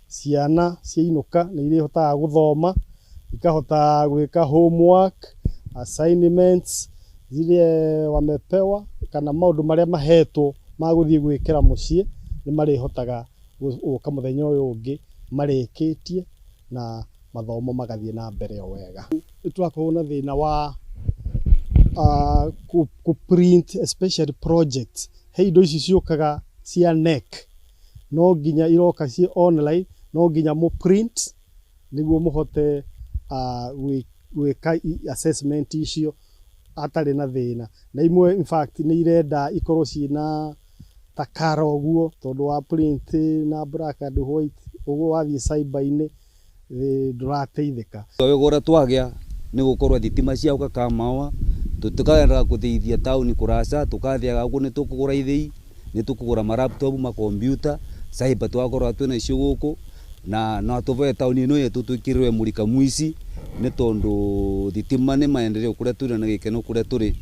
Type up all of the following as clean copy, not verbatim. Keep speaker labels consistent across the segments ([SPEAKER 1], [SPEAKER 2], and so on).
[SPEAKER 1] ciana ciainuka nĩ irihotaga guthoma, ikahota gwika homework, assignments zile wamepewa kana maundu maria mahetwo maguthie gwikira mucie ni marihotaga guka muthenya uyu ungi marikitie na mathomo magathie na mbere wega. Twakorwo na thina wa ku print especially projects. He indo ici ciukaga cia NEC no nginya iroka ci online, no nginya mu print niguo muhote gwika assessment icio atari na thina. Na imwe in fact ni irenda ikorwo cina ta karo guo tondu wa print na black and white uguo wathie cyber-ini ndurateithika.
[SPEAKER 2] Wegora twagia ni gukorwo thitima ciauka Kamawa tutikaenda kuthithia town kurasa tukathiaga guku ni tukugura ithii ni tukugura ma laptop ma computer cyber twakorwo twina icio guku na no tuve town ino yetu twikirwe murika muici ni tondu thitima ni maendeleo kuria turi na gikeno kuria turi.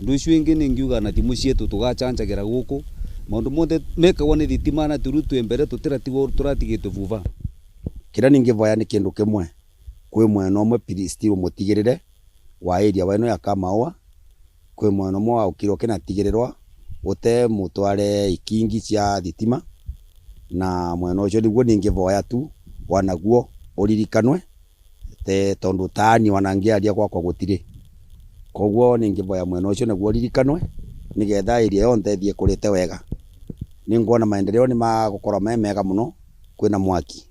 [SPEAKER 2] Ndu icio ingi ni ngiuga na thimu cietu tugachanjagira guku maundu mothe mekagwo ni thitima na turutwe mbere tutiratigwo turatigitwe vuva.
[SPEAKER 3] Kira ningivoya ni kindu kimwe kwi mwena umwe still mutigirire wa area weno ya Kamawa, kwi mwena umwe wa ukiro kina tigirirwa ute mutware ikingi cia thitima, na mwena ucio niguo ningivoya tu wanaguo uririkanwe te tondu tani wanangiaria gwakwa gutiri. Koguo ningivoya mwena ucio naguo uririkanwe nigetha area yonthe thie kurite wega. Ningona maendeleo ni magukora mega muno kwina mwaki.